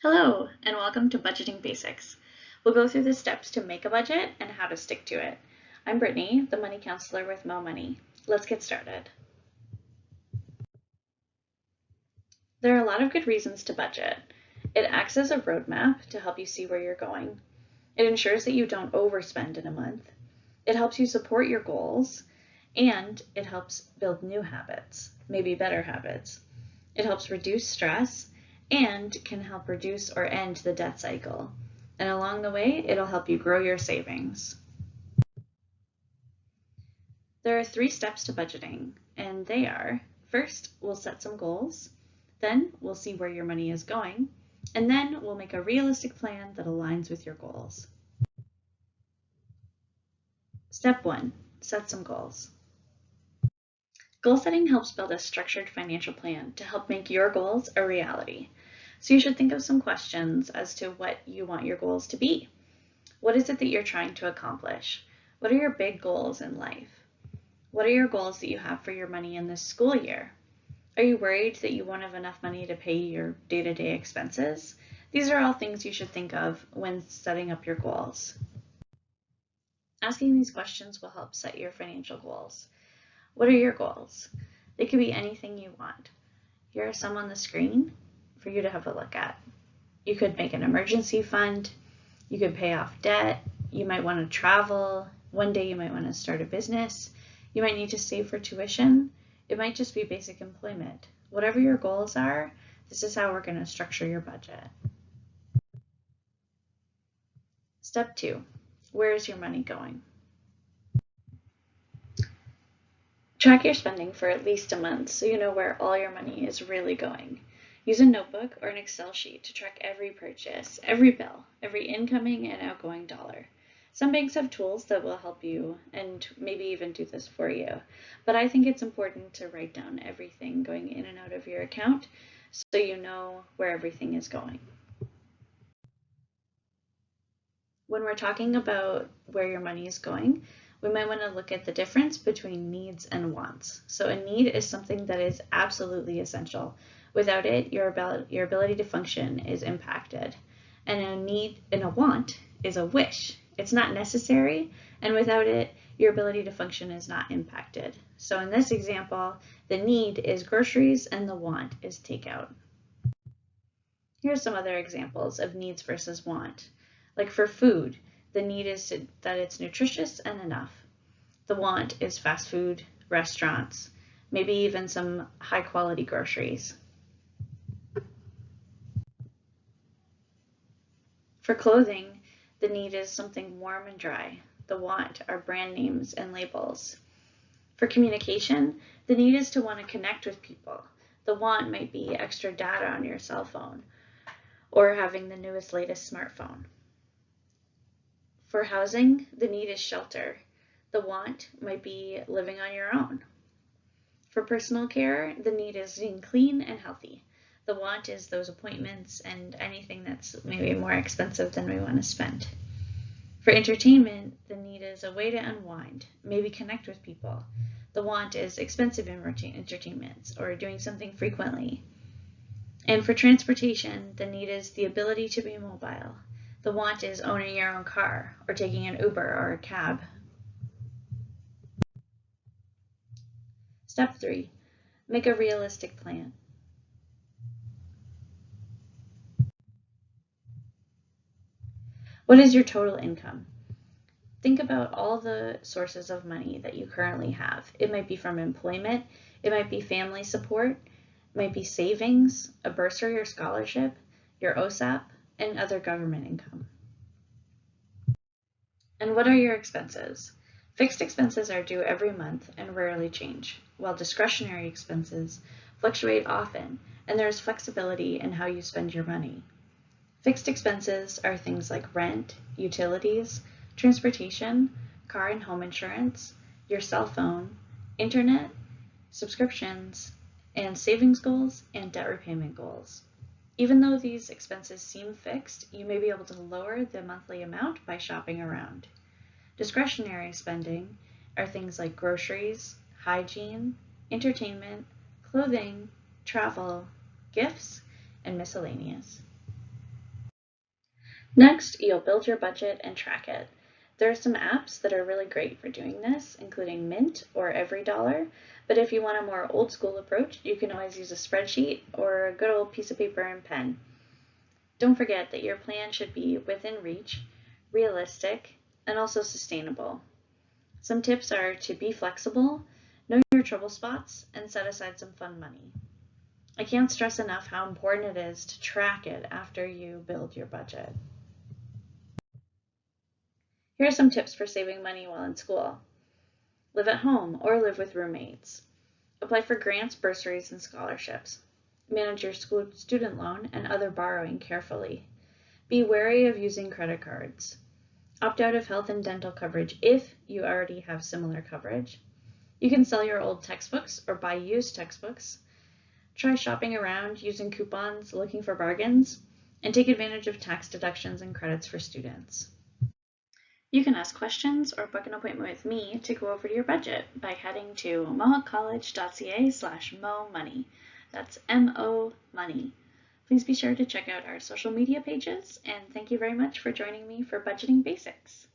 Hello, and welcome to Budgeting Basics. We'll go through the steps to make a budget and how to stick to it. I'm Brittany, the Money Counselor with Mo Money. Let's get started. There are a lot of good reasons to budget. It acts as a roadmap to help you see where you're going. It ensures that you don't overspend in a month. It helps you support your goals, and it helps build new habits, maybe better habits. It helps reduce stress and can help reduce or end the debt cycle. And along the way, it'll help you grow your savings. There are 3 steps to budgeting, and they are: first, we'll set some goals, then we'll see where your money is going, and then we'll make a realistic plan that aligns with your goals. Step 1, set some goals. Goal setting helps build a structured financial plan to help make your goals a reality. So you should think of some questions as to what you want your goals to be. What is it that you're trying to accomplish? What are your big goals in life? What are your goals that you have for your money in this school year? Are you worried that you won't have enough money to pay your day-to-day expenses? These are all things you should think of when setting up your goals. Asking these questions will help set your financial goals. What are your goals? They could be anything you want. Here are some on the screen for you to have a look at. You could make an emergency fund. You could pay off debt. You might want to travel. One day you might want to start a business. You might need to save for tuition. It might just be basic employment. Whatever your goals are, this is how we're going to structure your budget. Step 2, where is your money going? Track your spending for at least a month so you know where all your money is really going. Use a notebook or an Excel sheet to track every purchase, every bill, every incoming and outgoing dollar. Some banks have tools that will help you and maybe even do this for you, but I think it's important to write down everything going in and out of your account so you know where everything is going. When we're talking about where your money is going, we might want to look at the difference between needs and wants. So a need is something that is absolutely essential. Without it, your ability to function is impacted. And a need and a want is a wish. It's not necessary, and without it, your ability to function is not impacted. So in this example, the need is groceries and the want is takeout. Here's some other examples of needs versus want. Like for food, the need is that it's nutritious and enough. The want is fast food, restaurants, maybe even some high quality groceries. For clothing, the need is something warm and dry. The want are brand names and labels. For communication, the need is to want to connect with people. The want might be extra data on your cell phone or having the newest, latest smartphone. For housing, the need is shelter. The want might be living on your own. For personal care, the need is being clean and healthy. The want is those appointments and anything that's maybe more expensive than we want to spend. For entertainment, the need is a way to unwind, maybe connect with people. The want is expensive entertainments or doing something frequently. And for transportation, the need is the ability to be mobile. The want is owning your own car or taking an Uber or a cab. Step 3, make a realistic plan. What is your total income? Think about all the sources of money that you currently have. It might be from employment, it might be family support, it might be savings, a bursary or scholarship, your OSAP, and other government income. And what are your expenses? Fixed expenses are due every month and rarely change, while discretionary expenses fluctuate often, and there is flexibility in how you spend your money. Fixed expenses are things like rent, utilities, transportation, car and home insurance, your cell phone, internet, subscriptions, and savings goals and debt repayment goals. Even though these expenses seem fixed, you may be able to lower the monthly amount by shopping around. Discretionary spending are things like groceries, hygiene, entertainment, clothing, travel, gifts, and miscellaneous. Next, you'll build your budget and track it. There are some apps that are really great for doing this, including Mint or EveryDollar, but if you want a more old school approach, you can always use a spreadsheet or a good old piece of paper and pen. Don't forget that your plan should be within reach, realistic, and also sustainable. Some tips are to be flexible, know your trouble spots, and set aside some fun money. I can't stress enough how important it is to track it after you build your budget. Here are some tips for saving money while in school. Live at home or live with roommates. Apply for grants, bursaries, and scholarships. Manage your school student loan and other borrowing carefully. Be wary of using credit cards. Opt out of health and dental coverage if you already have similar coverage. You can sell your old textbooks or buy used textbooks. Try shopping around using coupons, looking for bargains, and take advantage of tax deductions and credits for students. You can ask questions or book an appointment with me to go over your budget by heading to mohawkcollege.ca/momoney. That's M-O money. Please be sure to check out our social media pages, and thank you very much for joining me for Budgeting Basics.